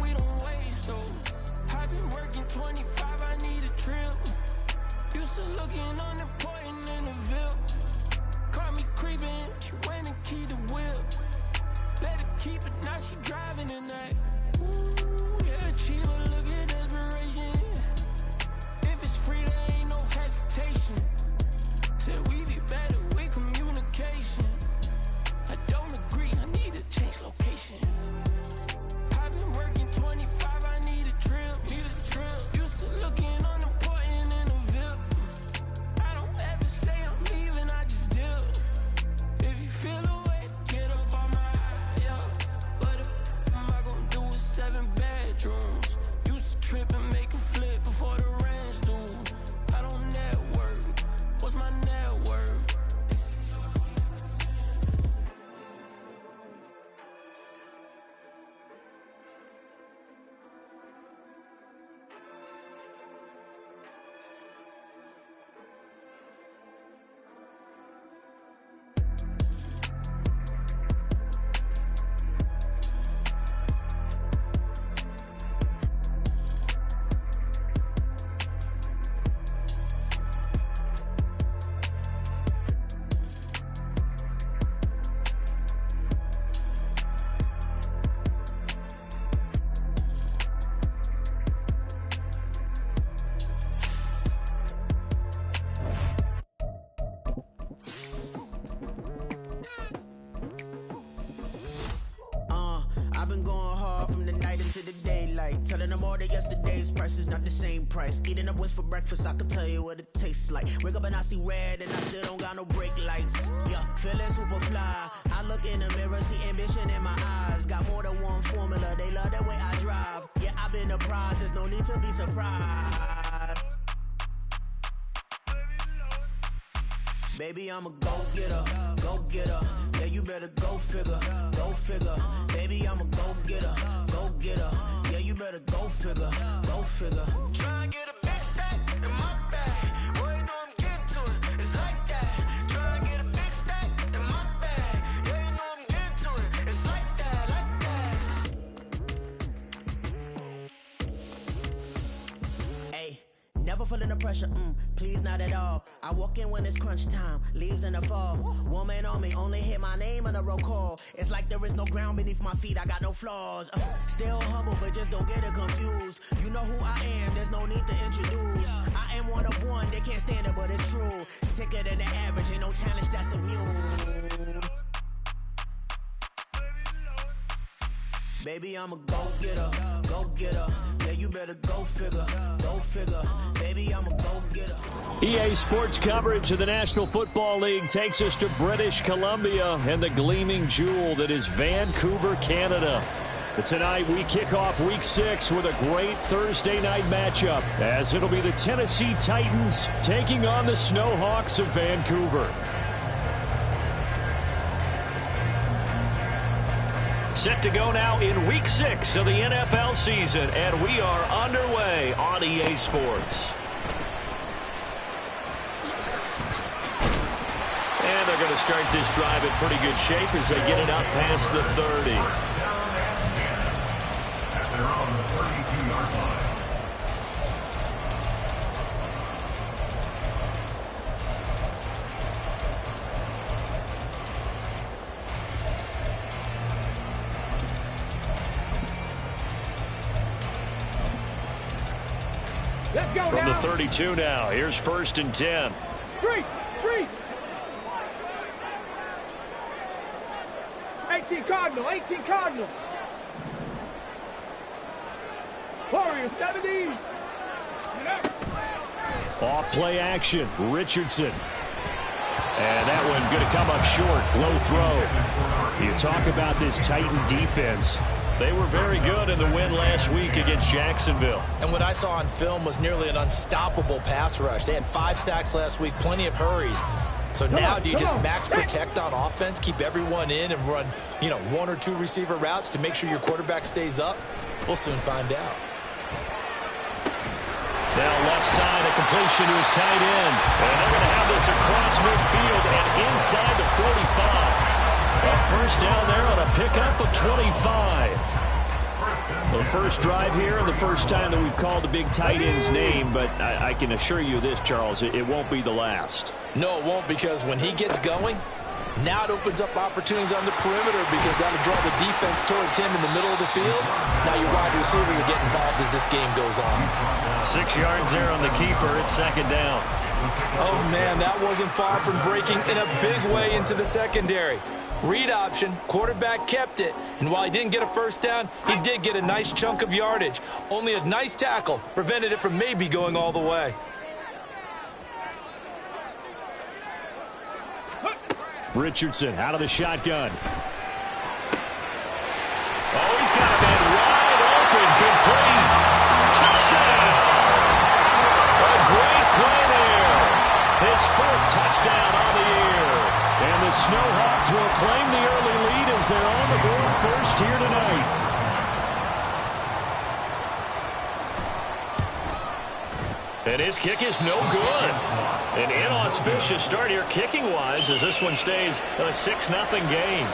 we don't waste those. I've been working 25, I need a trip. Used to looking unimportant in the Ville. Caught me creeping, she went and keyed the wheel. Let her keep it, now she driving in that. Ooh, yeah, Chiva, look at desperation. If it's free, there ain't no hesitation. Said we be better with communication. I don't agree, I need to change location. I've been working 25, I need a trip. Used to looking unimportant in the Ville. I don't ever say I'm leaving, I just deal. If you feel away, get up on my yeah. What am I gonna do with 7 bedrooms? Used to trip and make a flip before the rent's due. I don't network. What's my net worth? I've been going hard from the night into the daylight. Telling them all that yesterday's price is not the same price. Eating up wings for breakfast, I can tell you what it tastes like. Wake up and I see red and I still don't got no brake lights. Yeah, feeling super fly. I look in the mirror, see ambition in my eyes. Got more than one formula, they love the way I drive. Yeah, I've been a prize, there's no need to be surprised. Baby, I'm a go-getter, go-getter. Yeah, you better go figure, go figure. Baby, I'm a go-getter, go-getter. Yeah, you better go figure, go figure. Try and get a big stack in my bag. Boy, you know I'm getting to it, it's like that. Try and get a big stack in my bag. Yeah, you know I'm getting to it, it's like that, Hey, never feeling the pressure, please not at all. I walk in when it's crunch time, leaves in the fall. Woman on me, only hit my name on a roll call. It's like there is no ground beneath my feet, I got no flaws. Still humble, but just don't get it confused. You know who I am, there's no need to introduce. I am one of one, they can't stand it, but it's true. Sicker than the average, ain't no challenge that's immune. Baby, I'm a go-getter, go-getter. Yeah, you better go figure, go figure. Baby, I'm a go-getter. EA Sports coverage of the National Football League takes us to British Columbia and the gleaming jewel that is Vancouver, Canada. But tonight we kick off Week 6 with a great Thursday night matchup, as it'll be the Tennessee Titans taking on the Snowhawks of Vancouver. Set to go now in Week 6 of the NFL season, and we are underway on EA Sports. And they're going to start this drive in pretty good shape as they get it up past the 30. They're on the 32-yard line. From the 32 now, here's 1st and 10. Three. 18 Cardinal. Warriors 70. Off play action, Richardson. And that one going to come up short, low throw. You talk about this Titan defense. They were very good in the win last week against Jacksonville. And what I saw on film was nearly an unstoppable pass rush. They had 5 sacks last week, plenty of hurries. So now do you just max protect on offense, keep everyone in and run, 1 or 2 receiver routes to make sure your quarterback stays up? We'll soon find out. Now left side, a completion to his tight end. And they're going to have this across midfield and inside the 45. A first down there on a pickup of 25. Well, the first drive here and the first time that we've called the big tight end's name, but I can assure you this, Charles, it won't be the last. No, it won't, because when he gets going, now it opens up opportunities on the perimeter because that'll draw the defense towards him in the middle of the field. Now your wide receivers will get involved as this game goes on. 6 yards there on the keeper. It's second down. Oh, man, that wasn't far from breaking in a big way into the secondary. Read option, quarterback kept it, and while he didn't get a first down, he did get a nice chunk of yardage. Only a nice tackle prevented it from maybe going all the way. Richardson out of the shotgun. Oh, he's got a man wide open, complete. Touchdown! A great play there. His 4th touchdown on the year. And the Snowhawks will claim the early lead as they're on the board first here tonight. And his kick is no good. An inauspicious start here kicking-wise as this one stays a 6-0 game.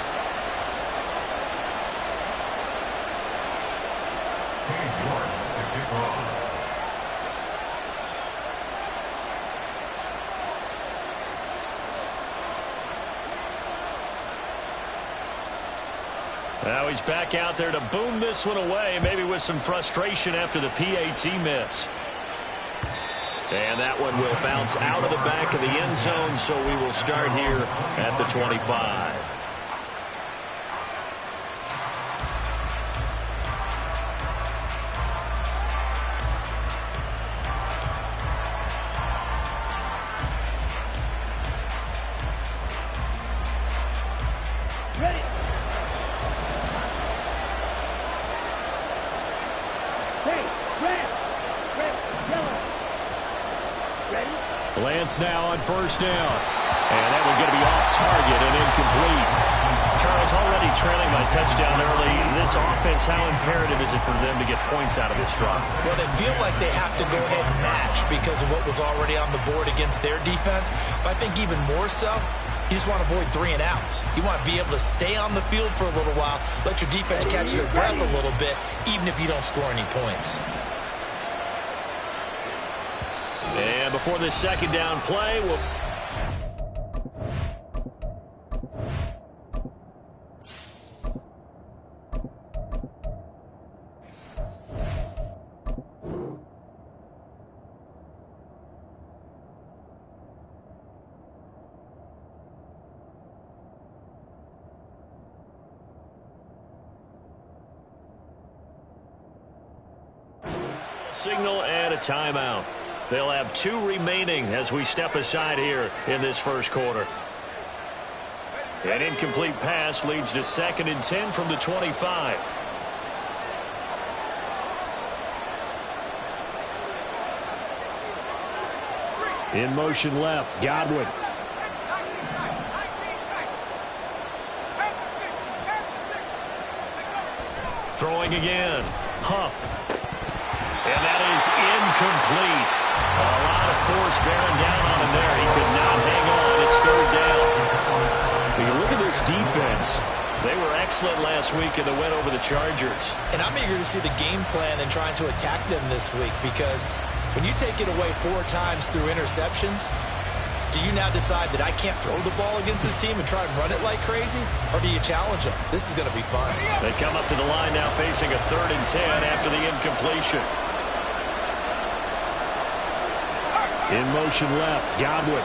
Now he's back out there to boom this one away, maybe with some frustration after the PAT miss. And that one will bounce out of the back of the end zone, so we will start here at the 25. Ready. Hey, red, yellow. Ready? Lance now on first down. And that one going to be off target and incomplete. Charles, already trailing by touchdown early. This offense, how imperative is it for them to get points out of this drive? Well, they feel like they have to go ahead and match because of what was already on the board against their defense. But I think even more so, you just want to avoid 3 and outs. You want to be able to stay on the field for a little while, let your defense catch their breath a little bit, even if you don't score any points. And before this second down play, we'll... signal and a timeout. They'll have 2 remaining as we step aside here in this first quarter. An incomplete pass leads to 2nd and 10 from the 25. In motion left, Godwin. Throwing again, Huff. And that is incomplete. A lot of force bearing down on him there. He could not hang on. It's 3rd down. When you look at this defense, they were excellent last week in the win over the Chargers. And I'm eager to see the game plan and trying to attack them this week because when you take it away 4 times through interceptions, do you now decide that I can't throw the ball against this team and try and run it like crazy? Or do you challenge them? This is going to be fun. They come up to the line now facing a 3rd and 10 after the incompletion. In motion left, Godwin.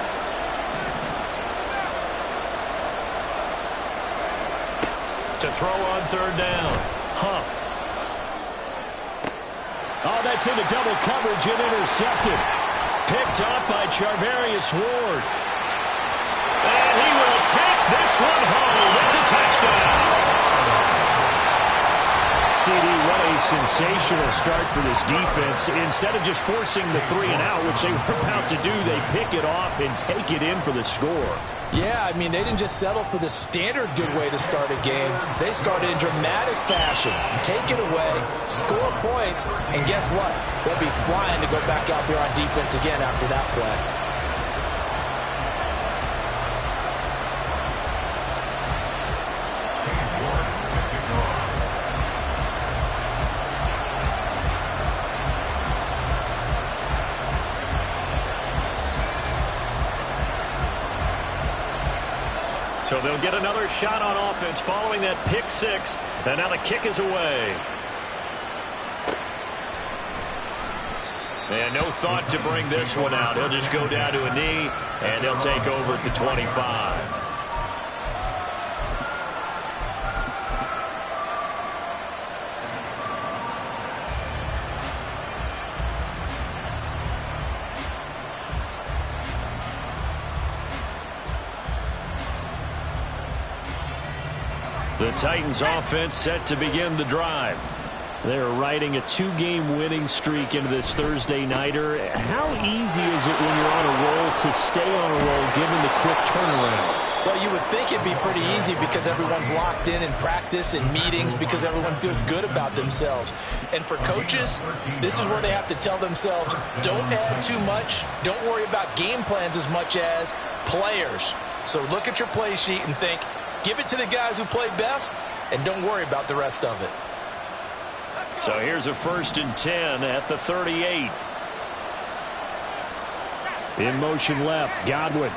To throw on 3rd down, Huff. Oh, that's into double coverage and intercepted. Picked up by Charvarius Ward. And he will take this one home. It's a touchdown. CD, what a sensational start for this defense. Instead of just forcing the 3 and out, which they were about to do, they pick it off and take it in for the score. Yeah, I mean, they didn't just settle for the standard good way to start a game. They started in dramatic fashion. Take it away, score points, and guess what? They'll be flying to go back out there on defense again after that play. So they'll get another shot on offense following that pick six. And now the kick is away. And no thought to bring this one out. He'll just go down to a knee, and they'll take over at the 25. The Titans offense set to begin the drive. They're riding a 2-game winning streak into this Thursday nighter. How easy is it when you're on a roll to stay on a roll given the quick turnaround? Well, you would think it'd be pretty easy because everyone's locked in practice and meetings because everyone feels good about themselves. And for coaches, this is where they have to tell themselves, don't add too much. Don't worry about game plans as much as players. So look at your play sheet and think, give it to the guys who play best, and don't worry about the rest of it. So here's a 1st and 10 at the 38. In motion left, Godwin.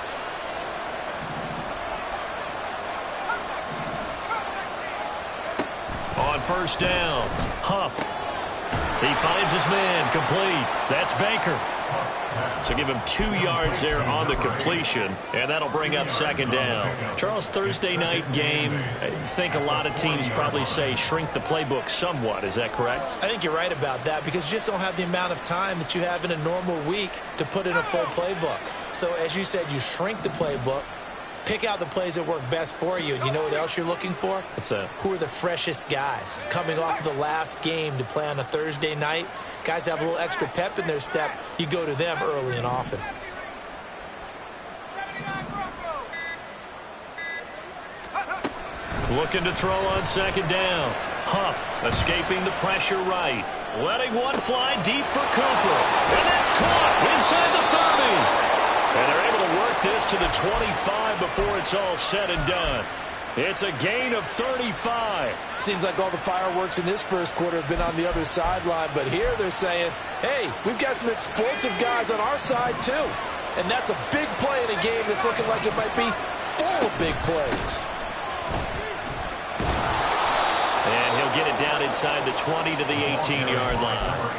On 1st down, Huff. He finds his man, complete. That's Baker. So give him 2 yards there on the completion, and that'll bring up 2nd down. Charles, Thursday night game, I think a lot of teams probably say shrink the playbook somewhat. Is that correct? I think you're right about that because you just don't have the amount of time that you have in a normal week to put in a full playbook. So as you said, you shrink the playbook, pick out the plays that work best for you. And you know what else you're looking for? What's that? Who are the freshest guys coming off of the last game to play on a Thursday night? Guys have a little extra pep in their step. You go to them early and often. Looking to throw on 2nd down. Huff escaping the pressure right. Letting one fly deep for Cooper. And that's caught inside the 30. And they're able to work this to the 25 before it's all said and done. It's a gain of 35. Seems like all the fireworks in this first quarter have been on the other sideline, but here they're saying, hey, we've got some explosive guys on our side too. And that's a big play in a game that's looking like it might be full of big plays. And he'll get it down inside the 20 to the 18-yard line.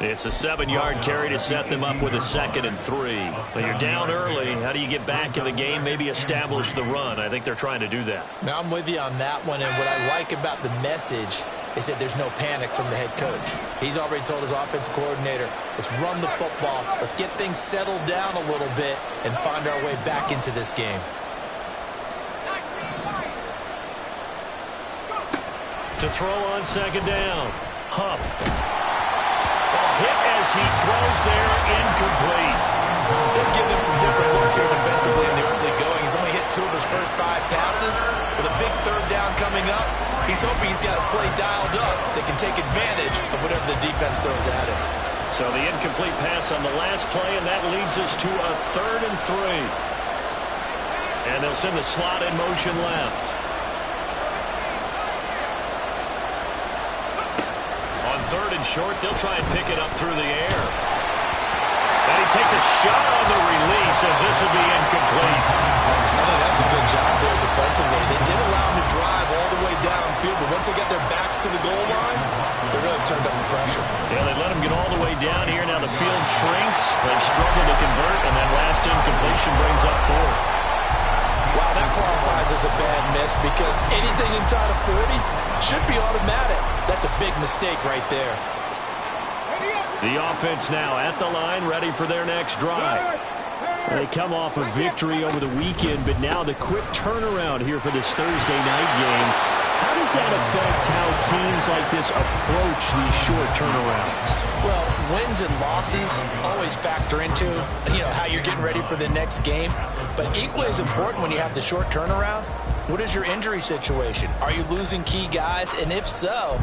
It's a 7-yard carry to set them up with a 2nd and 3. But you're down early. How do you get back in the game, maybe establish the run? I think they're trying to do that. Now, I'm with you on that one, and what I like about the message is that there's no panic from the head coach. He's already told his offensive coordinator, let's run the football, let's get things settled down a little bit and find our way back into this game. To throw on 2nd down, Huff. Hit as he throws there, incomplete. They're giving him some different looks here defensively in the early going. He's only hit 2 of his first 5 passes. With a big 3rd down coming up, he's hoping he's got a play dialed up that can take advantage of whatever the defense throws at him. So the incomplete pass on the last play, and that leads us to a 3rd and 3. And they'll send the slot in motion left. On 3rd and short, they'll try and pick it up through the air. And he takes a shot on the release as this will be incomplete. I think that's a good job there defensively. They did allow him to drive all the way downfield, but once they got their backs to the goal line, they really turned up the pressure. Yeah, they let him get all the way down here. Now the field shrinks. They've struggled to convert, and that last incompletion brings up 4th. Wow, that qualifies as a bad miss because anything inside of 40 should be automatic. That's a big mistake right there. The offense now at the line, ready for their next drive. They come off a victory over the weekend, but now the quick turnaround here for this Thursday night game. How does that affect how teams like this approach these short turnarounds? Well, wins and losses always factor into, how you're getting ready for the next game. But equally as important when you have the short turnaround, what is your injury situation? Are you losing key guys? And if so,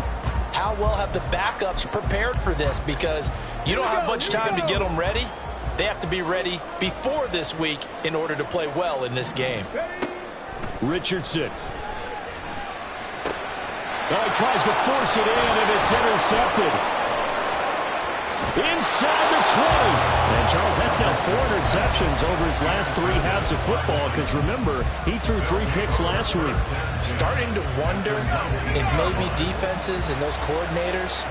how well have the backups prepared for this? Because you don't have much time to get them ready. They have to be ready before this week in order to play well in this game. Richardson. Oh, he tries to force it in, and it's intercepted. inside the 20. And, Charles, that's now 4 interceptions over his last 3 halves of football because, remember, he threw 3 picks last week. Starting to wonder if maybe defenses and those coordinators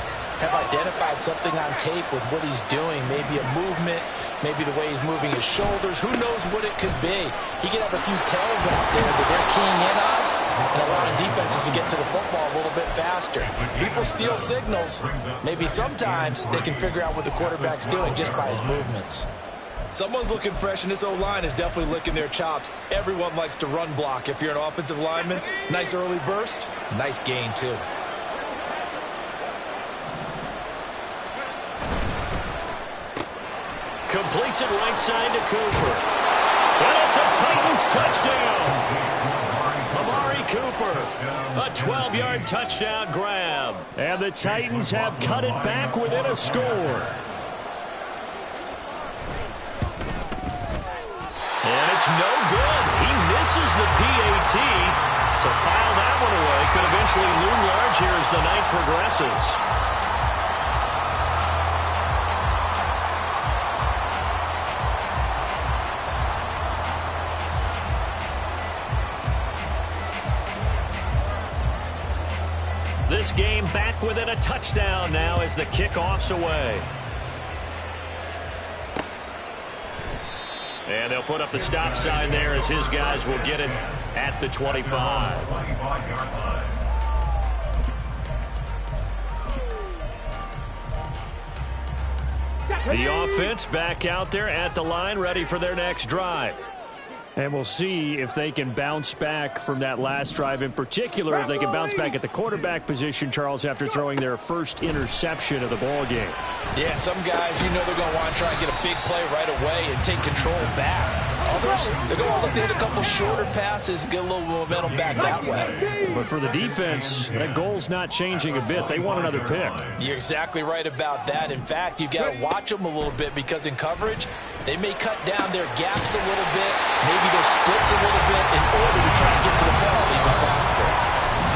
have identified something on tape with what he's doing, maybe a movement, maybe the way he's moving his shoulders. Who knows what it could be? He could have a few tells out there that they're keying in on and allowing defenses to get to the football a little bit faster. People steal signals. Maybe sometimes they can figure out what the quarterback's doing just by his movements. Someone's looking fresh, and this O-line is definitely licking their chops. Everyone likes to run block. If you're an offensive lineman, nice early burst, nice gain too. Completes it right side to Cooper. And it's a Titans touchdown. Amari Cooper, a 12-yard touchdown grab. And the Titans have cut it back within a score. And it's no good. He misses the PAT. To file that one away could eventually loom large here as the night progresses. This game back within a touchdown now as the kickoff's away. And they'll put up the stop sign there as his guys will get it at the 25. The offense back out there at the line, ready for their next drive. And we'll see if they can bounce back from that last drive, in particular if they can bounce back at the quarterback position, Charles, after throwing their first interception of the ball game. Yeah, some guys, you know they're going to want to try and get a big play right away and take control back. Others, they're going to look to hit a couple shorter passes and get a little momentum back that way. But for the defense, that goal's not changing a bit. They want another pick. You're exactly right about that. In fact, you've got to watch them a little bit because in coverage, they may cut down their gaps a little bit, maybe their splits a little bit in order to try and get to the ball even faster.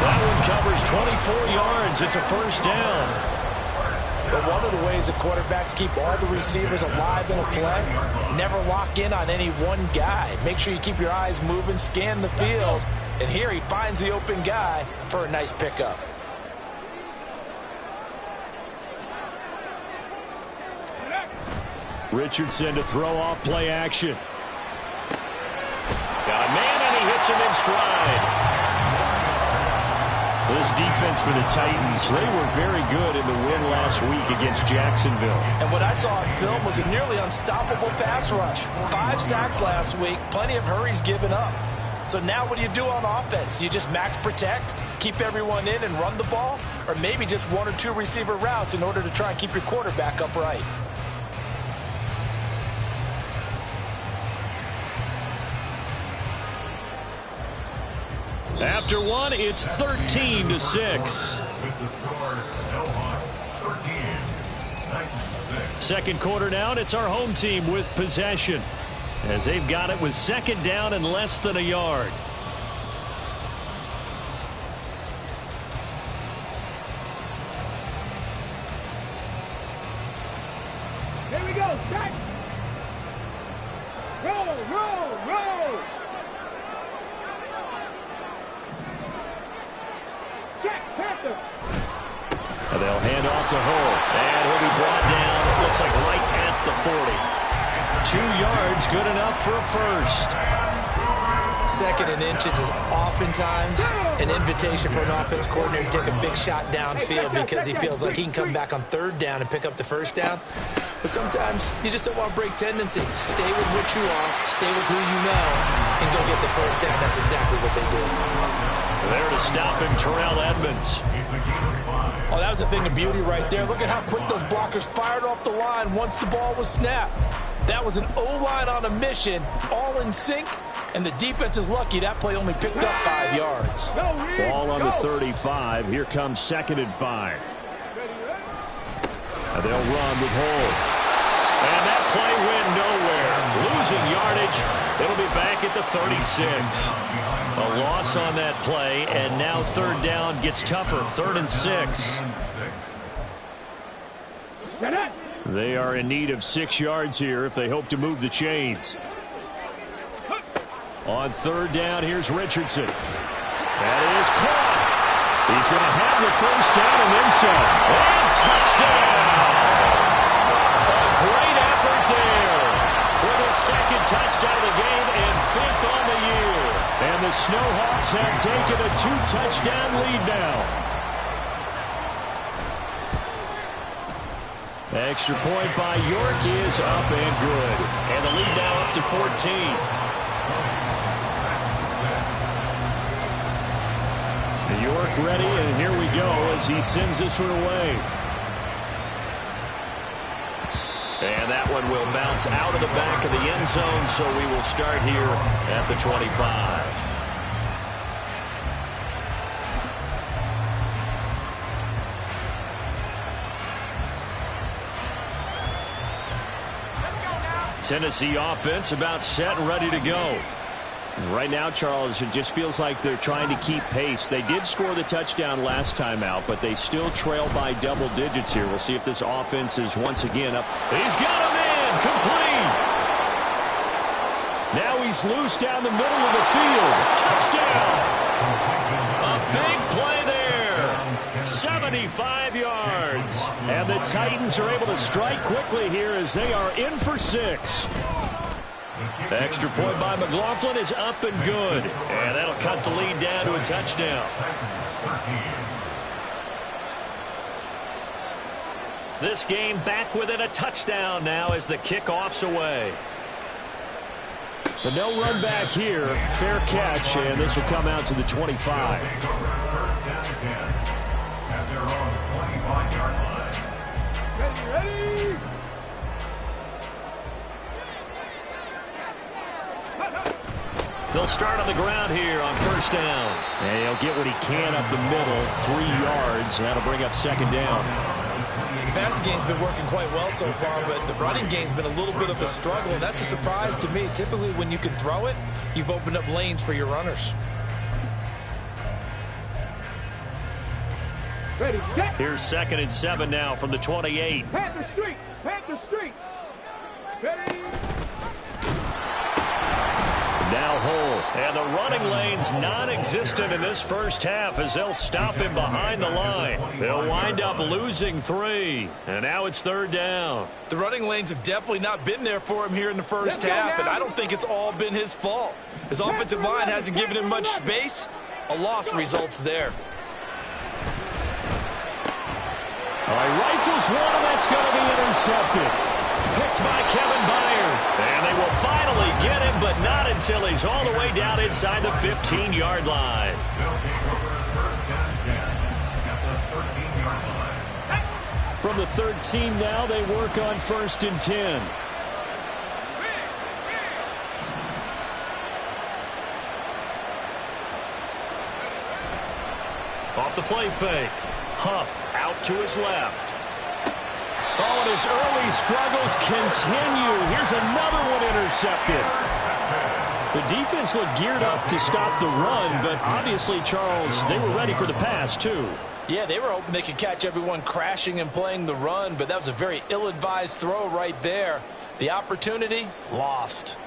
That one covers 24 yards. It's a first down. But one of the ways the quarterbacks keep all the receivers alive in a play, never lock in on any one guy. Make sure you keep your eyes moving, scan the field, and here he finds the open guy for a nice pickup. Richardson to throw off play action. Got a man, and he hits him in stride. This defense for the Titans, they were very good in the win last week against Jacksonville. And what I saw on film was a nearly unstoppable pass rush. 5 sacks last week, plenty of hurries given up. So now what do you do on offense? You just max protect, keep everyone in and run the ball? Or maybe just 1 or 2 receiver routes in order to try and keep your quarterback upright? After one, it's 13-6. With the score, Seahawks 13, Titans 6. Second quarter down, it's our home team with possession, as they've got it with second down and less than a yard. Here we go, start. Roll. Jack Panther. And they'll hand off to Hull, and he'll be brought down, it looks like right at the 40. 2 yards, good enough for a first. Second and inches is oftentimes an invitation for an offense coordinator to take a big shot downfield because he feels like he can come back on third down and pick up the first down. But sometimes you just don't want to break tendency. Stay with what you are, stay with who you know, and go get the first down. That's exactly what they did. There to stop him, Terrell Edmonds. Oh, that was a thing of beauty right there. Look at how quick those blockers fired off the line once the ball was snapped. That was an O-line on a mission, all in sync, and the defense is lucky that play only picked up 5 yards. Ball on the 35. Here comes 2nd and 5. And they'll run with Hull. And that play went nowhere. Losing yardage. It'll be back at the 36. A loss on that play, and now third down gets tougher. 3rd and 6. They are in need of 6 yards here if they hope to move the chains. On third down, here's Richardson. That is caught. He's going to have the first down and then some. And touchdown! A great effort there with his second touchdown of the game and 5th on the year. And the Snowhawks have taken a 2-touchdown lead now. Extra point by York is up and good. And the lead now up to 14. York ready, and here we go as he sends this one away. And that one will bounce out of the back of the end zone, so we will start here at the 25. Tennessee offense about set and ready to go. Right now, Charles, it just feels like they're trying to keep pace. They did score the touchdown last time out, but they still trail by double digits here. We'll see if this offense is once again up. He's got him in, complete. Now he's loose down the middle of the field. Touchdown. A big play there. 75 yards. And the Titans are able to strike quickly here as they are in for 6. Extra point by McLaughlin is up and good. And that'll cut the lead down to a touchdown. This game back within a touchdown now as the kickoff's away. But no run back here. Fair catch, and this will come out to the 25. First down and 10. And they're on the 25-yard line. Ready? They'll start on the ground here on first down. And he'll get what he can up the middle, 3 yards, and that'll bring up second down. The passing game's been working quite well so far, but the running game's been a little bit of a struggle. That's a surprise to me. Typically, when you can throw it, you've opened up lanes for your runners. Ready, set. Here's 2nd and 7 now from the 28. Panther Street. Panther Street. Ready. Now Hull. And the running lane's non-existent in this first half as they'll stop him behind the line. They'll wind up losing 3. And now it's third down. The running lanes have definitely not been there for him here in the first half, and I don't think it's all been his fault. His offensive line hasn't given him much space. A loss results there. All right, rifles one, and that's going to be intercepted. Picked by Kevin Byard. And they will finally get him, but not until he's all the way down inside the 15-yard line. From the 13 now, they work on 1st and 10. Off the play fake. Huff out to his left. Oh, and his early struggles continue. Here's another one intercepted. The defense looked geared up to stop the run, but obviously, Charles, they were ready for the pass, too. Yeah, they were hoping they could catch everyone crashing and playing the run, but that was a very ill-advised throw right there. The opportunity, lost.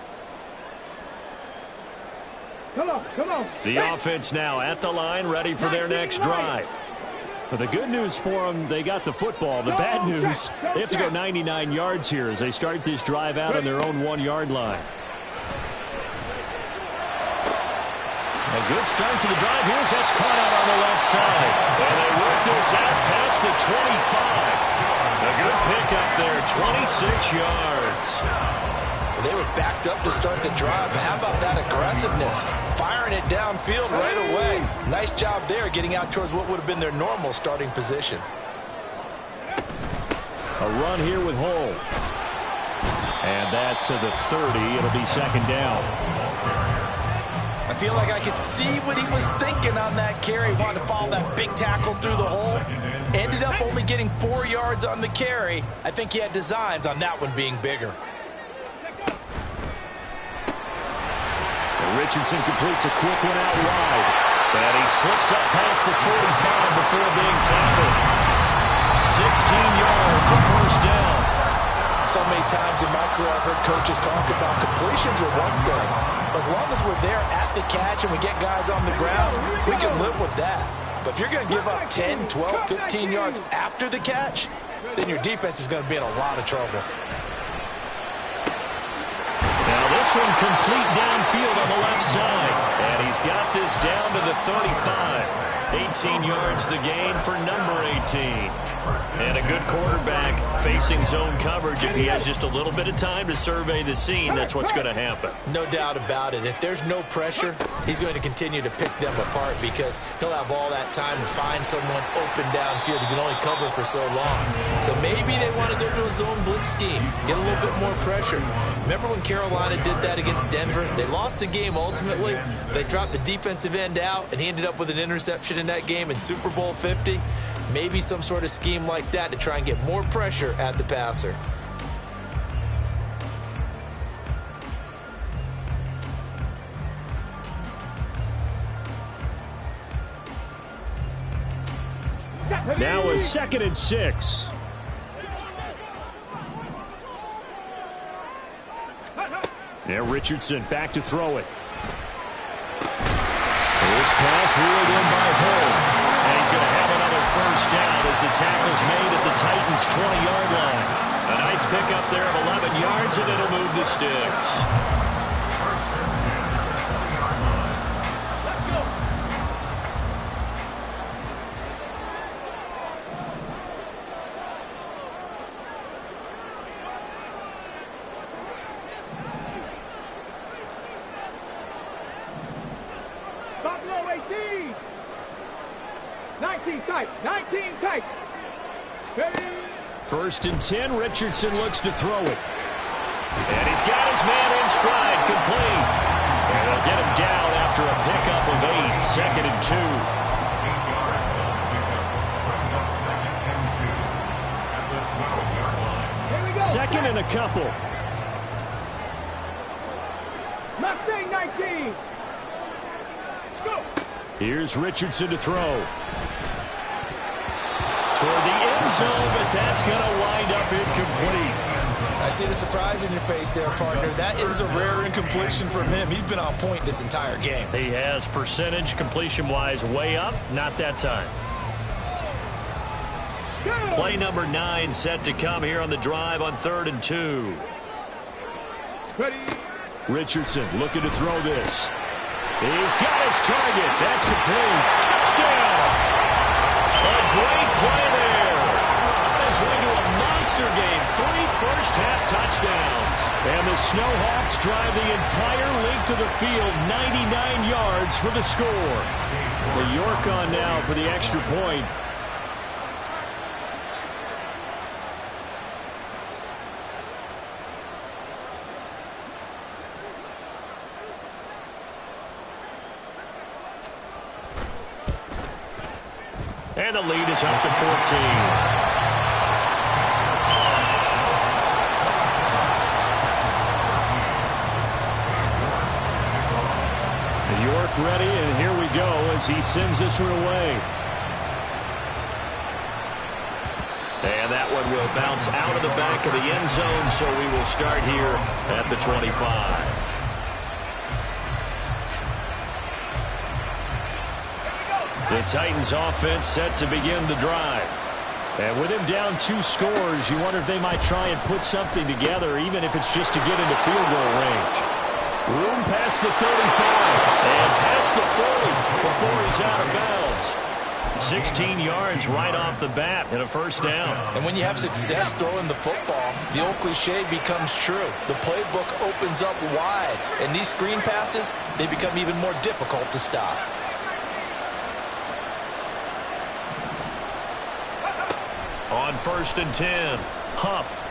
Come on, come on. The offense now at the line, ready for their next drive. But the good news for them, they got the football. The bad news, they have to go 99 yards here as they start this drive out on their own 1-yard line. A good start to the drive. Here's that's caught out on the left side. And they work this out past the 25. A good pickup there, 26 yards. They were backed up to start the drive, but how about that aggressiveness? Firing it downfield right away. Nice job there getting out towards what would have been their normal starting position. A run here with Hull. And that to the 30. It'll be second down. I feel like I could see what he was thinking on that carry. Wanted to follow that big tackle through the hole. Ended up only getting 4 yards on the carry. I think he had designs on that one being bigger. Richardson completes a quick one out wide. And he slips up past the 45 before being tackled. 16 yards, a first down. So many times in my career I've heard coaches talk about completions are one thing. But as long as we're there at the catch and we get guys on the ground, we can live with that. But if you're going to give up 10, 12, 15 yards after the catch, then your defense is going to be in a lot of trouble. Now this one complete downfield on the left side. And he's got this down to the 35. 18 yards the gain for number 18. And a good quarterback facing zone coverage. If he has just a little bit of time to survey the scene, that's what's going to happen. No doubt about it. If there's no pressure, he's going to continue to pick them apart because he'll have all that time to find someone open downfield. He can only cover for so long. So maybe they want to go to a zone blitz scheme, get a little bit more pressure. Remember when Carolina did that against Denver? They lost the game ultimately. They dropped the defensive end out, and he ended up with an interception in that game in Super Bowl 50. Maybe some sort of scheme like that to try and get more pressure at the passer. Now a 2nd and 6. Now Richardson back to throw it. This pass reeled in by Hull. And he's going to have another first down as the tackle's made at the Titans' 20-yard line. A nice pickup there of 11 yards, and it'll move the sticks. Buffalo 18. 19 tight. 19 tight. Ready. 1st and 10. Richardson looks to throw it. And he's got his man in stride, complete. And they'll get him down after a pickup of 8. 2nd and 2. 2nd and a couple. Mustang 19. Go. Here's Richardson to throw. Toward the end zone, but that's going to wind up incomplete. I see the surprise in your face there, partner. That is a rare incompletion from him. He's been on point this entire game. He has percentage completion-wise way up. Not that time. Play number 9 set to come here on the drive on 3rd and 2. Ready. Richardson looking to throw this. He's got his target. That's complete. Touchdown! A great play there. His way to a monster game. 3 first-half touchdowns. And the Snowhawks drive the entire length of the field, 99 yards for the score. The York on now for the extra point. And the lead is up to 14. York ready, and here we go as he sends this one away. And that one will bounce out of the back of the end zone, so we will start here at the 25. The Titans offense set to begin the drive. And with him down 2 scores, you wonder if they might try and put something together, even if it's just to get into field goal range. Room past the 35 and past the 40 before he's out of bounds. 16 yards right off the bat and a first down. And when you have success throwing the football, the old cliche becomes true. The playbook opens up wide, and these screen passes, they become even more difficult to stop. On 1st and 10, Huff.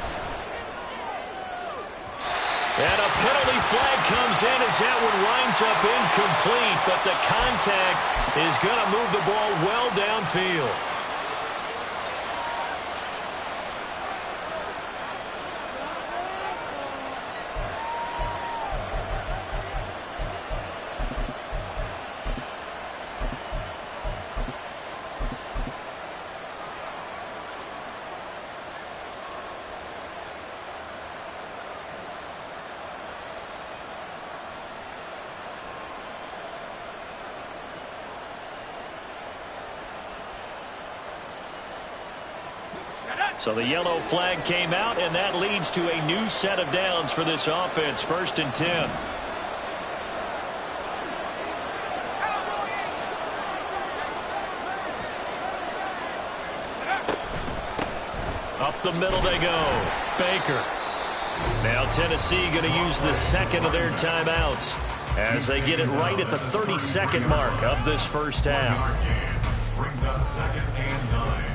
And a penalty flag comes in as that one winds up incomplete, but the contact is going to move the ball well downfield. So the yellow flag came out, and that leads to a new set of downs for this offense. 1st and 10. Up the middle they go. Baker. Now Tennessee going to use the second of their timeouts as they get it right at the 32nd mark of this first half. Brings up 2nd and 9.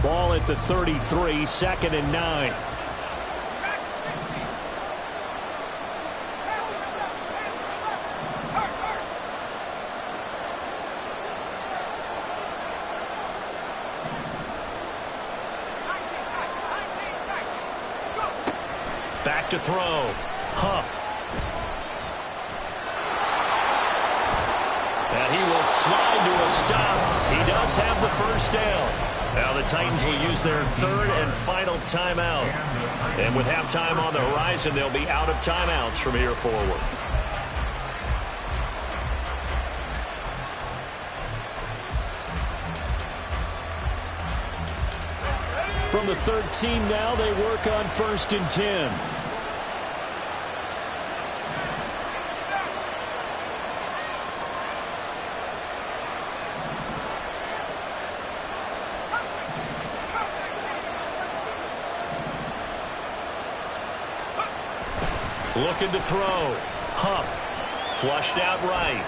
Ball at the 33, 2nd and 9. Back to throw. Huff. And he will slide to a stop. He does have the first down. Now the Titans will use their 3rd and final timeout. And with halftime on the horizon, they'll be out of timeouts from here forward. From the 13 now, they work on 1st and 10. Looking to throw. Huff. Flushed out right.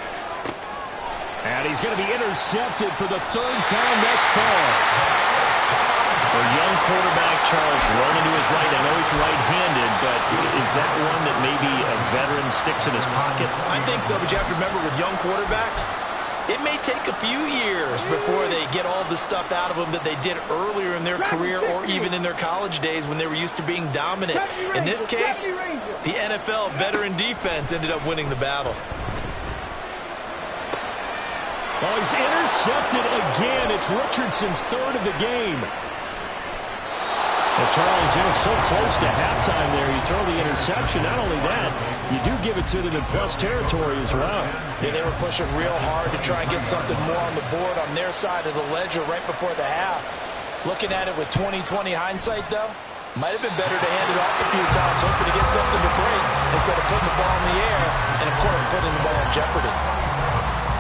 And he's going to be intercepted for the 3rd time thus far. A young quarterback, Charles, rolling to his right. I know he's right-handed, but is that one that maybe a veteran sticks in his pocket? I think so, but you have to remember with young quarterbacks, it may take a few years before they get all the stuff out of them that they did earlier in their career or even in their college days when they were used to being dominant. In this case, the NFL veteran defense ended up winning the battle. Well, he's intercepted again. It's Richardson's 3rd of the game. Well, Charles, so close to halftime there. You throw the interception. Not only that, you do give it to them in plus territory as well. Yeah, they were pushing real hard to try and get something more on the board on their side of the ledger right before the half. Looking at it with 20/20 hindsight, though, might have been better to hand it off a few times, hoping to get something to break instead of putting the ball in the air and, of course, putting the ball in jeopardy.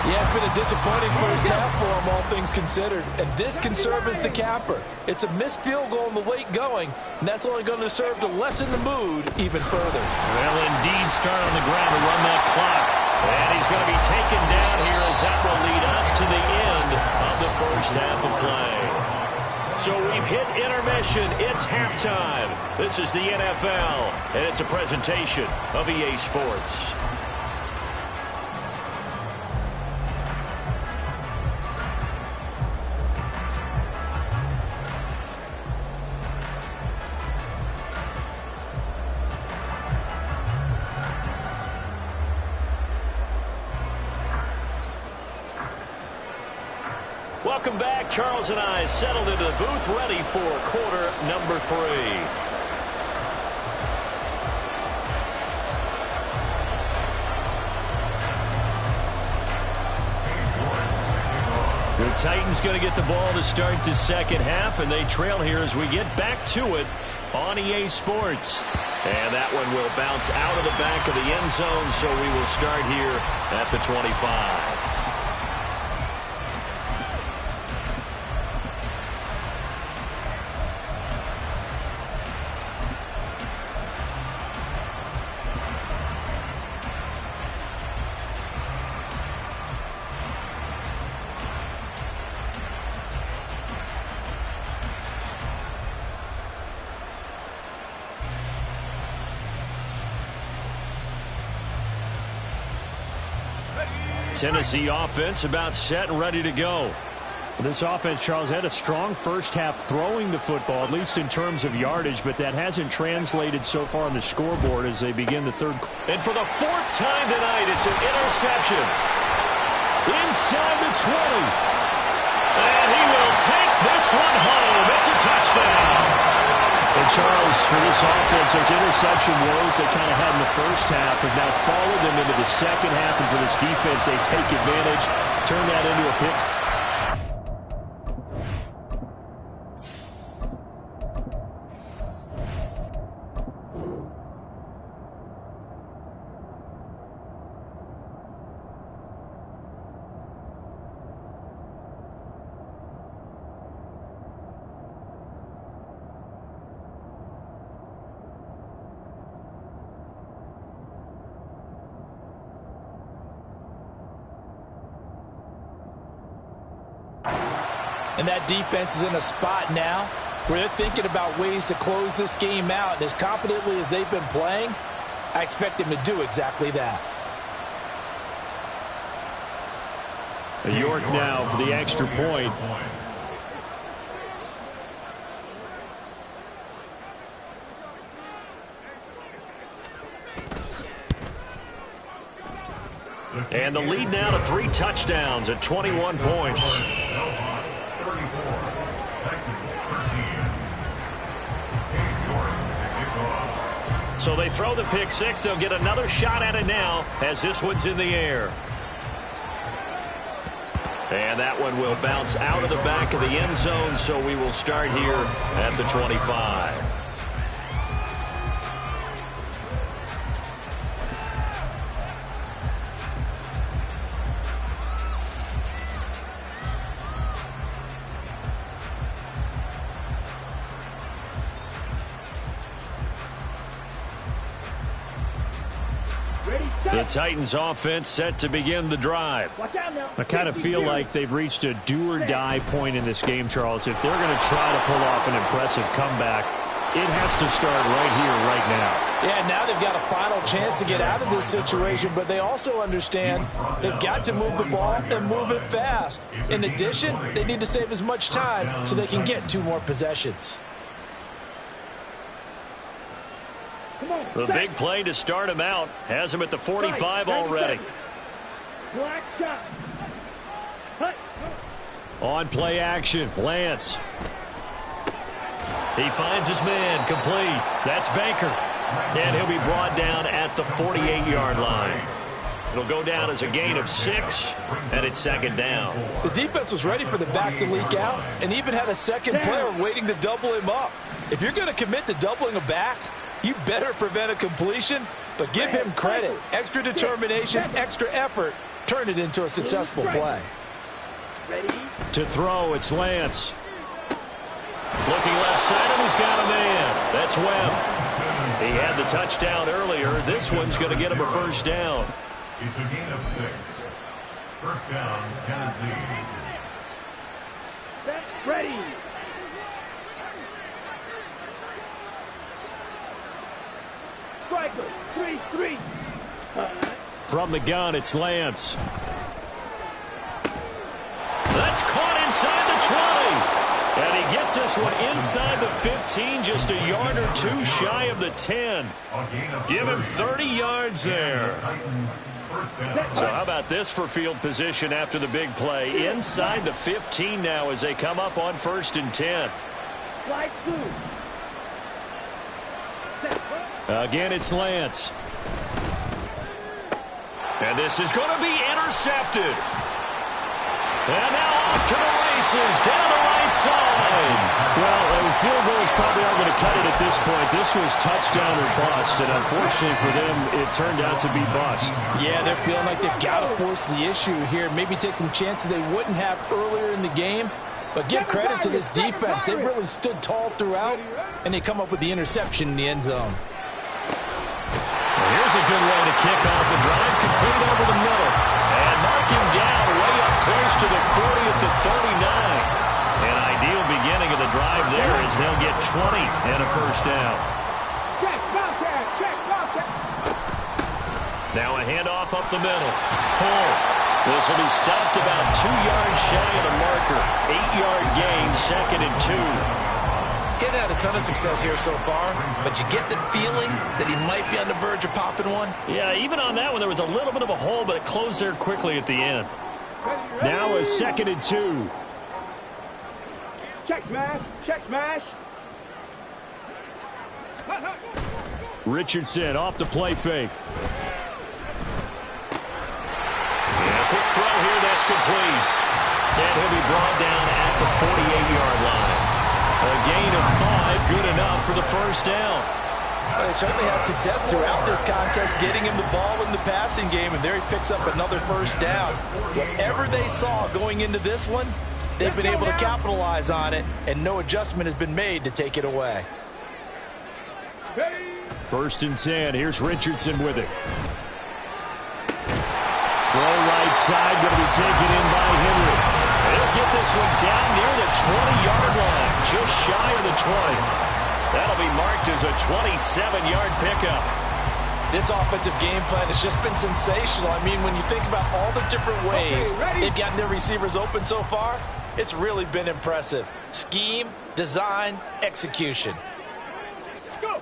Yeah, it's been a disappointing first half for them, all things considered. And this can serve as the capper. It's a missed field goal in the late going, and that's only going to serve to lessen the mood even further. Well, indeed, start on the ground to run that clock. And he's going to be taken down here as that will lead us to the end of the first half of play. So we've hit intermission. It's halftime. This is the NFL, and it's a presentation of EA Sports. Welcome back. Charles and I settled into the booth, ready for quarter number 3. The Titans going to get the ball to start the second half, and they trail here as we get back to it on EA Sports. And that one will bounce out of the back of the end zone, so we will start here at the 25. Tennessee offense about set and ready to go. This offense, Charles, had a strong first half throwing the football, at least in terms of yardage, but that hasn't translated so far on the scoreboard as they begin the third. And for the 4th time tonight, it's an interception. Inside the 20. And he will take this one home. It's a touchdown. And Charles, for this offense, those interception woes they kind of had in the first half have now followed them into the second half. And for this defense, they take advantage, turn that into a pick. And that defense is in a spot now where they're thinking about ways to close this game out. And as confidently as they've been playing, I expect them to do exactly that. York now for the extra point. And the lead now to 3 touchdowns at 21 points. So they throw the pick six. They'll get another shot at it now as this one's in the air. And that one will bounce out of the back of the end zone, so we will start here at the 25. The Titans offense set to begin the drive. I kind of feel like they've reached a do-or-die point in this game, Charles. If they're going to try to pull off an impressive comeback, it has to start right here, right now. Yeah, now they've got a final chance to get out of this situation, but they also understand they've got to move the ball and move it fast. In addition, they need to save as much time so they can get 2 more possessions. The big play to start him out has him at the 45 already. On play action, Lance. He finds his man, complete. That's Baker. And he'll be brought down at the 48-yard line. It'll go down as a gain of 6, and it's second down. The defense was ready for the back to leak out and even had a second player waiting to double him up. If you're going to commit to doubling a back, you better prevent a completion, but give him credit. Extra determination, extra effort, turn it into a successful play. To throw, it's Lance. Looking left side, and he's got a man. That's Webb. He had the touchdown earlier. This one's going to get him a first down. It's a gain of 6. First down, Tennessee. Ready. Striker, 3-3. From the gun, it's Lance. That's caught inside the 20. And he gets this one inside the 15, just a yard or 2 shy of the 10. Give him 30 yards there. So how about this for field position after the big play? Inside the 15 now as they come up on 1st and 10. Again, it's Lance. And this is going to be intercepted. And now off to the races, down the right side. Well, a field goal is probably not going to cut it at this point. This was touchdown or bust, and unfortunately for them, it turned out to be bust. Yeah, they're feeling like they've got to force the issue here. Maybe take some chances they wouldn't have earlier in the game. But give credit to this defense. They've really stood tall throughout, and they come up with the interception in the end zone. Here's a good way to kick off the drive, complete over the middle. And mark him down way up close to the 40 at the 39. An ideal beginning of the drive there as they'll get 20 and a first down. Now a handoff up the middle. Cole. This will be stopped about 2 yards shy of the marker. 8-yard gain, 2nd and 2. Getting had a ton of success here so far, but you get the feeling that he might be on the verge of popping one. Yeah, even on that one, there was a little bit of a hole, but it closed there quickly at the end. Now a 2nd and 2. Check smash, check smash. Richardson off the play fake. Yeah, quick throw here, that's complete. And he'll be brought down at the 48-yard line. A gain of 5, good enough for the first down. Well, they certainly had success throughout this contest, getting him the ball in the passing game, and there he picks up another first down. Whatever they saw going into this one, they've been able to capitalize on it, and no adjustment has been made to take it away. First and 10. Here's Richardson with it. Throw right side, going to be taken in by Henry. They'll get this one down near the 20-yard line, just shy of the 20. That'll be marked as a 27-yard pickup. This offensive game plan has just been sensational. I mean, when you think about all the different ways they've gotten their receivers open so far, it's really been impressive. Scheme, design, execution. Let's go.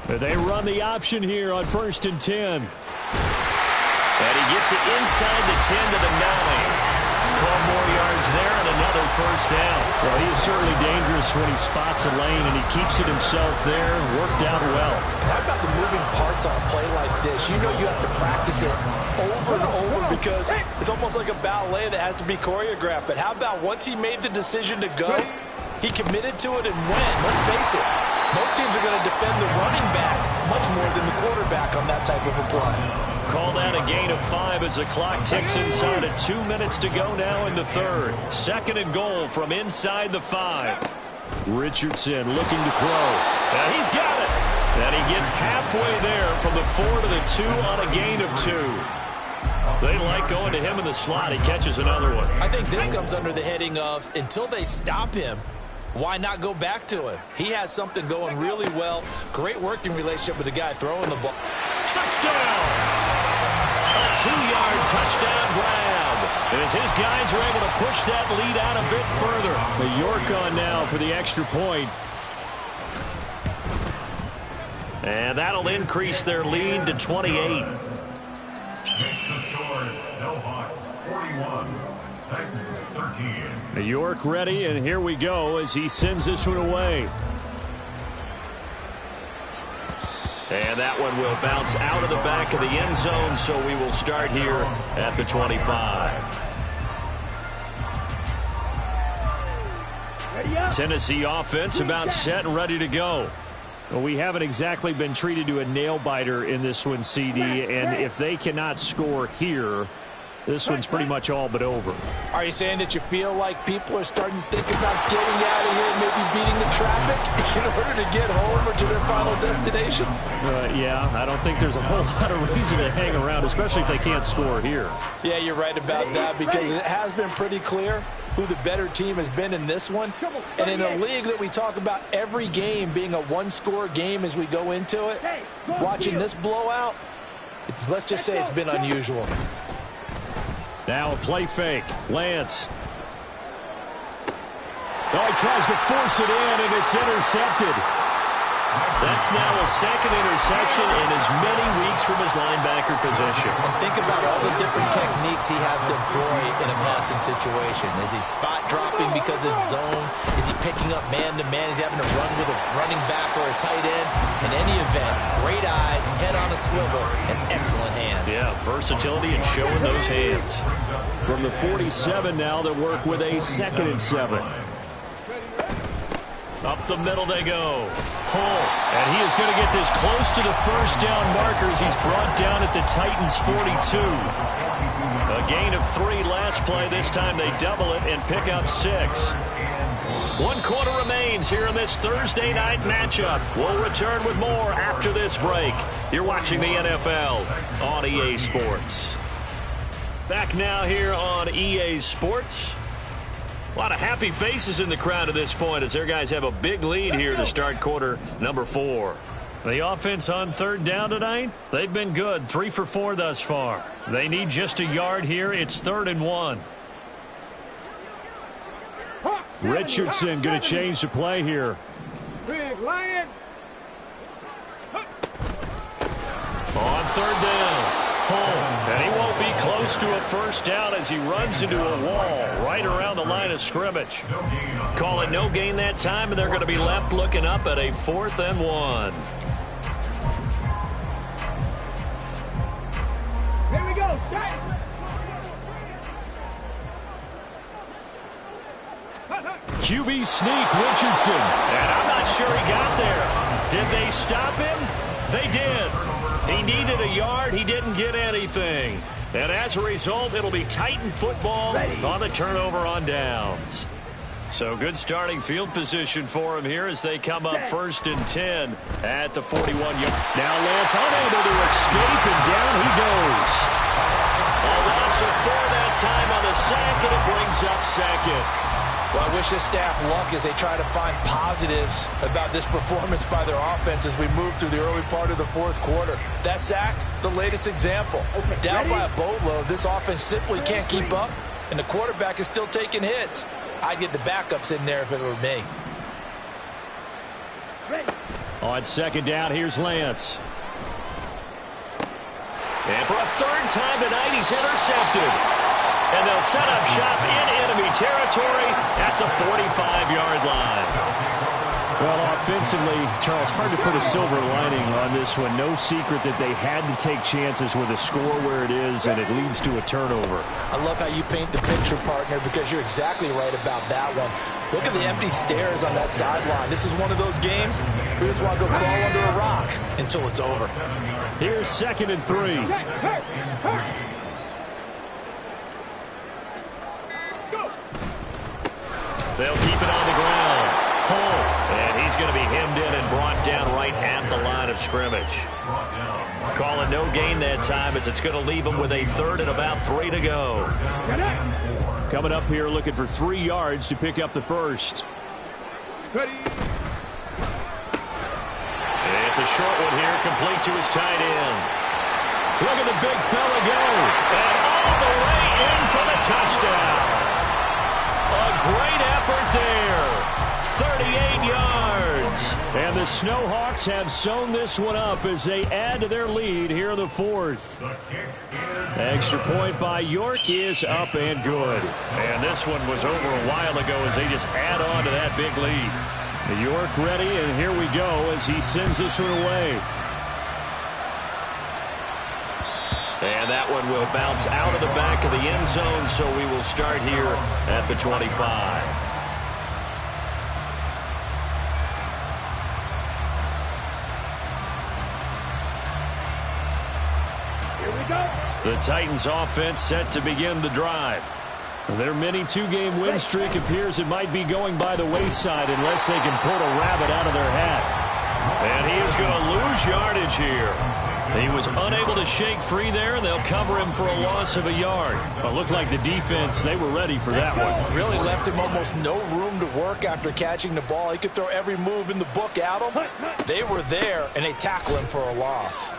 They run the option here on first and 10. And he gets it inside the 10 to the 9. 12 more yards there and another first down. Well, he is certainly dangerous when he spots a lane, and he keeps it himself there. Worked out well. How about the moving parts on a play like this? You know you have to practice it over and over because it's almost like a ballet that has to be choreographed. But how about once he made the decision to go, he committed to it and went. Let's face it, most teams are going to defend the running back much more than the quarterback on that type of a play. Call that a gain of 5 as the clock ticks inside of 2 minutes to go now in the third. Second and goal from inside the 5. Richardson looking to throw. And he's got it. And he gets halfway there from the 4 to the 2 on a gain of 2. They like going to him in the slot. He catches another one. I think this comes under the heading of until they stop him, why not go back to him? He has something going really well. Great working relationship with the guy throwing the ball. Touchdown! A 2-yard touchdown grab. As his guys are able to push that lead out a bit further. The York on now for the extra point. And that'll increase their lead to 28. Makes the scores, Snowhawks 41, Titans 13. New York ready, and here we go as he sends this one away. And that one will bounce out of the back of the end zone, so we will start here at the 25. Tennessee offense about set and ready to go. Well, we haven't exactly been treated to a nail-biter in this one, CD, and if they cannot score here, this one's pretty much all but over. Are you saying that you feel like people are starting to think about getting out of here and maybe beating the traffic in order to get home or to their final destination? Yeah, I don't think there's a whole lot of reason to hang around, especially if they can't score here. Yeah, you're right about that because it has been pretty clear who the better team has been in this one. And in a league that we talk about every game being a one-score game as we go into it, watching this blowout, let's just say it's been unusual. Now a play fake. Lance. Oh, he tries to force it in, and it's intercepted. That's now a second interception in as many weeks from his linebacker position. And think about all the different techniques he has to employ in a passing situation. Is he spot dropping because it's zone? Is he picking up man-to-man? Is he having to run with a running back or a tight end? In any event, great eyes, head on a swivel, and excellent hands. Yeah, versatility and showing those hands. From the 47 now, they work with a 2nd and 7. Up the middle they go. Hull, and he is going to get this close to the first down markers. He's brought down at the Titans' 42. A gain of 3 last play. This time they double it and pick up 6. 1 quarter remains here in this Thursday night matchup. We'll return with more after this break. You're watching the NFL on EA Sports. Back now here on EA Sports. A lot of happy faces in the crowd at this point as their guys have a big lead here to start quarter number 4. The offense on 3rd down tonight, they've been good. 3 for 4 thus far. They need just a yard here. It's 3rd and 1. Richardson going to change the play here. Big Lion. On 3rd down. Hull, and he won't be close close to a first down as he runs into a wall right around the line of scrimmage. Call it no gain that time, and they're going to be left looking up at a 4th and 1. Here we go. QB sneak, Richardson. And I'm not sure he got there. Did they stop him? They did. He needed a yard. He didn't get anything. And as a result, it'll be Titan football on the turnover on downs. So good starting field position for him here as they come up 1st and 10 at the 41-yard. Now Lance unable to escape, and down he goes. A loss of 4 that time on the sack, and it brings up 2nd. Well, I wish this staff luck as they try to find positives about this performance by their offense as we move through the early part of the 4th quarter. That sack, the latest example. Down by a boatload, this offense simply can't keep up, and the quarterback is still taking hits. I'd get the backups in there if it were me. On 2nd down, here's Lance. And for a 3rd time tonight, he's intercepted. And they'll set up shop in enemy territory at the 45-yard line. Well, offensively, Charles, hard to put a silver lining on this one. No secret that they had to take chances with a score where it is, and it leads to a turnover. I love how you paint the picture, partner, because you're exactly right about that one. Look at the empty stares on that sideline. This is one of those games we just want to go crawl under a rock until it's over. Here's 2nd and 3. They'll keep it on the ground. Hull. And he's going to be hemmed in and brought down right at the line of scrimmage. Calling no gain that time as it's going to leave him with a 3rd and about 3 to go. Coming up here looking for 3 yards to pick up the 1st. It's a short one here, complete to his tight end. Look at the big fella go. And all the way in for the touchdown. A great effort there. 38 yards. And the Snowhawks have sewn this one up as they add to their lead here in the 4th. Extra point by York is up and good. And this one was over a while ago as they just add on to that big lead. York ready, and here we go as he sends this one away. And that one will bounce out of the back of the end zone, so we will start here at the 25. Here we go. The Titans offense set to begin the drive. Their mini 2-game win streak appears it might be going by the wayside unless they can pull a rabbit out of their hat. And he is going to lose yardage here. He was unable to shake free there, and they'll cover him for a loss of a yard. But it looked like the defense, they were ready for that one. Really left him almost no room to work after catching the ball. He could throw every move in the book at him. They were there, and they tackle him for a loss.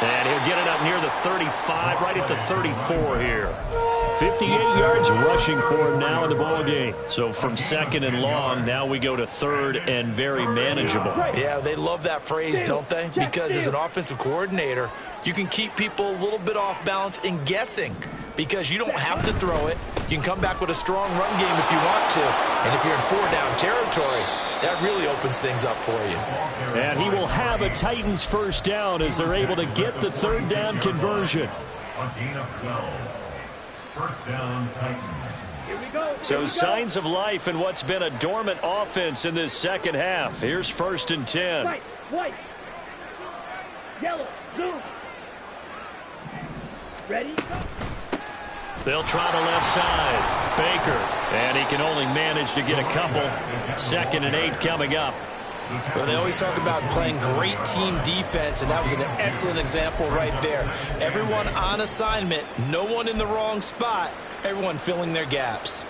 And he'll get it up near the 35, right at the 34 here. 58 yards rushing for him now in the ball game. So from 2nd and long, now we go to 3rd and very manageable. Yeah, they love that phrase, don't they? Because as an offensive coordinator, you can keep people a little bit off balance and guessing because you don't have to throw it. You can come back with a strong run game if you want to. And if you're in 4-down territory, that really opens things up for you. And he will have a Titans first down as they're able to get the 3rd down conversion. A gain of 12. First down, Titans. So signs of life in what's been a dormant offense in this second half. Here's 1st and 10. White. Yellow. Zoom. Ready? They'll try the left side. Baker. And he can only manage to get a couple. 2nd and 8 coming up. Well, they always talk about playing great team defense, and that was an excellent example right there. Everyone on assignment, no one in the wrong spot, everyone filling their gaps.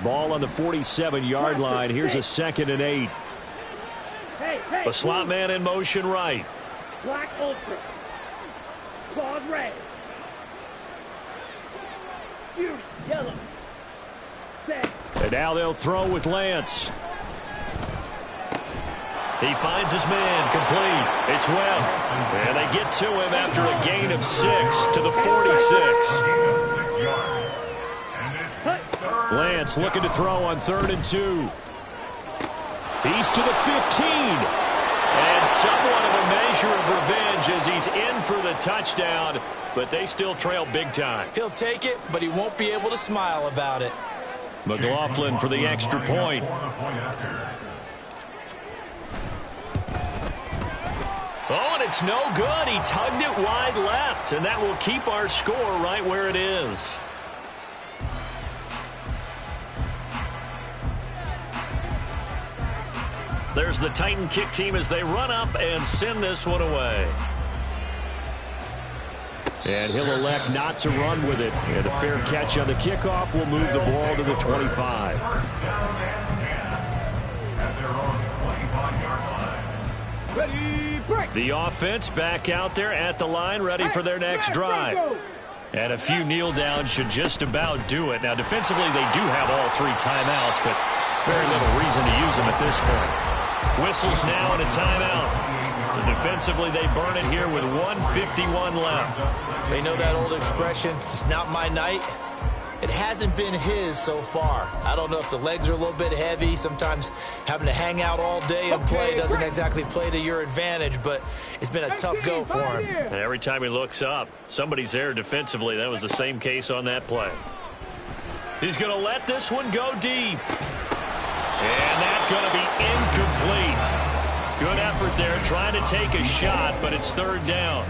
Ball on the 47-yard line. Here's a 2nd and 8. The slot man in motion right. Black ultra. Claws red. Beauty yellow. Set. And now they'll throw with Lance. He finds his man complete. It's Webb. And they get to him after a gain of 6 to the 46. Lance looking to throw on 3rd and 2. He's to the 15. And somewhat of a measure of revenge as he's in for the touchdown, but they still trail big time. He'll take it, but he won't be able to smile about it. McLaughlin for the extra point. Oh, and it's no good. He tugged it wide left, and that will keep our score right where it is. There's the Titan kick team as they run up and send this one away. And he'll elect not to run with it. And a fair catch on the kickoff will move the ball to the 25. The offense back out there at the line, ready for their next drive. And a few kneel downs should just about do it. Now, defensively, they do have all 3 timeouts, but very little reason to use them at this point. Whistles now and a timeout. So defensively, they burn it here with 1:51 left. They know that old expression, it's not my night. It hasn't been his so far. I don't know if the legs are a little bit heavy. Sometimes having to hang out all day and play doesn't exactly play to your advantage, but it's been a tough go for him. And every time he looks up, somebody's there defensively. That was the same case on that play. He's going to let this one go deep. And that's going to be incomplete. Good effort there trying to take a shot, but it's 3rd down.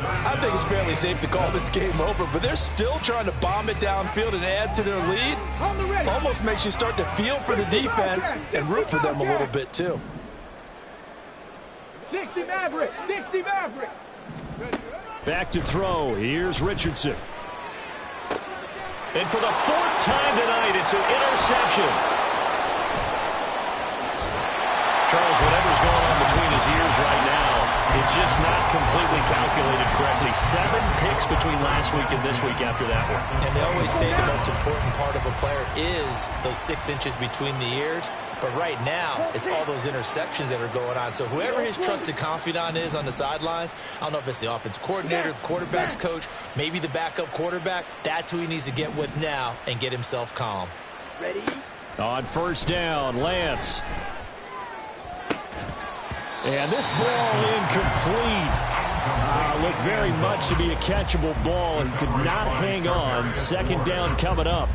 I think it's fairly safe to call this game over, but they're still trying to bomb it downfield and add to their lead. Almost makes you start to feel for the defense and root for them a little bit, too. 60 Maverick, 60 Maverick. Back to throw. Here's Richardson. And for the 4th time tonight, it's an interception. Charles, whatever's going on between his ears right now, it's just not completely calculated correctly. 7 picks between last week and this week after that one. And they always say the most important part of a player is those 6 inches between the ears. But right now, it's all those interceptions that are going on. So whoever his trusted confidant is on the sidelines, I don't know if it's the offensive coordinator, the quarterback's coach, maybe the backup quarterback, that's who he needs to get with now and get himself calm. Ready? On 1st down, Lance. And this ball incomplete. Looked very much to be a catchable ball and could not hang on. 2nd down coming up.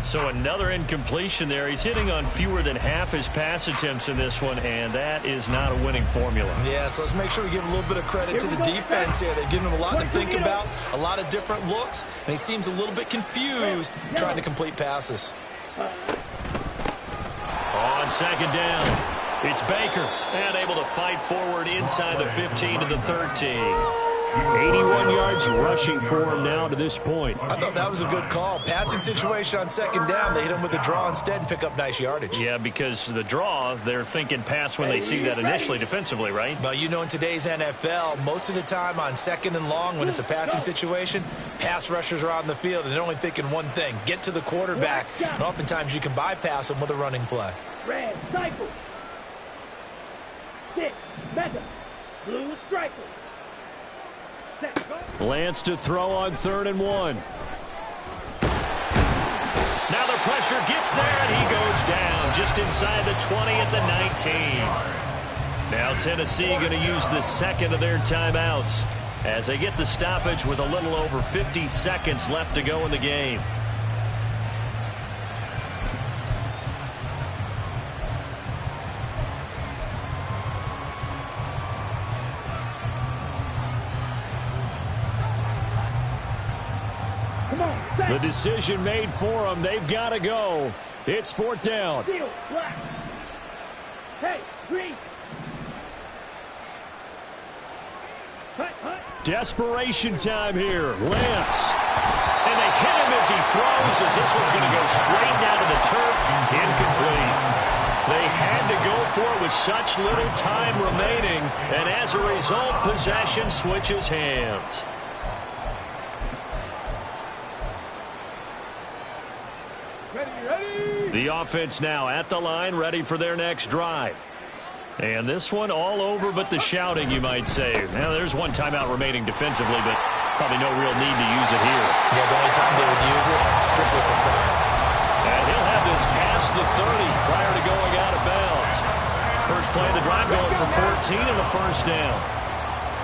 So another incompletion there. He's hitting on fewer than half his pass attempts in this one, and that is not a winning formula. Yeah, so let's make sure we give a little bit of credit to the defense here. They're giving him a lot to think about, a lot of different looks, and he seems a little bit confused trying to complete passes. On 2nd down. It's Baker, and able to fight forward inside the 15 to the 13. 81 yards rushing for him now to this point. I thought that was a good call. Passing situation on 2nd down. They hit him with the draw instead and pick up nice yardage. Yeah, because the draw, they're thinking pass when they see that initially defensively, right? But you know, in today's NFL, most of the time on 2nd and long, when it's a passing situation, pass rushers are on the field, and they're only thinking one thing, get to the quarterback. And oftentimes you can bypass them with a running play. Red, cycle. 6, Meta. Blue, striker. Lance to throw on 3rd and 1. Now the pressure gets there, and he goes down just inside the 20 at the 19. Now Tennessee going to use the 2nd of their timeouts as they get the stoppage with a little over 50 seconds left to go in the game. The decision made for them. They've got to go. It's 4th down. Steel, black. Hey, green. Desperation time here. Lance. And they hit him as he throws, as this one's going to go straight down to the turf. Incomplete. They had to go for it with such little time remaining. And as a result, possession switches hands. Ready. The offense now at the line, ready for their next drive. And this one all over but the shouting, you might say. Now, there's one timeout remaining defensively, but probably no real need to use it here. Yeah, the only time they would use it, strictly for pride. And he'll have this past the 30 prior to going out of bounds. First play of the drive going for 14 and a first down.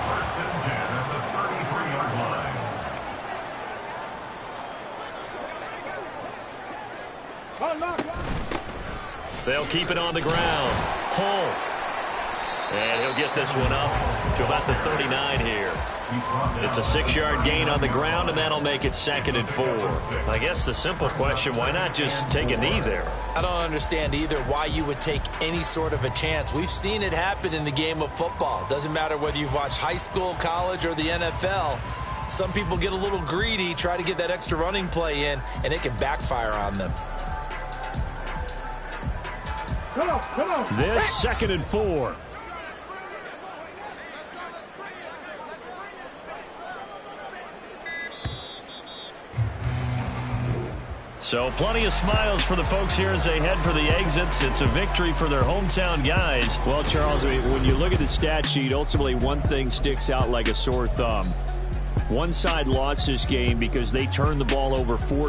First and 10 at the 33-yard line. They'll keep it on the ground. Hull. And he'll get this one up to about the 39 here. It's a 6-yard gain on the ground, and that'll make it 2nd and 4. I guess the simple question, why not just take a knee there? I don't understand either why you would take any sort of a chance. We've seen it happen in the game of football. Doesn't matter whether you've watched high school, college, or the NFL. Some people get a little greedy, try to get that extra running play in, and it can backfire on them. Come on. This 2nd and 4. So plenty of smiles for the folks here as they head for the exits. It's a victory for their hometown guys. Well, Charles, when you look at the stat sheet, ultimately one thing sticks out like a sore thumb. One side lost this game because they turned the ball over 4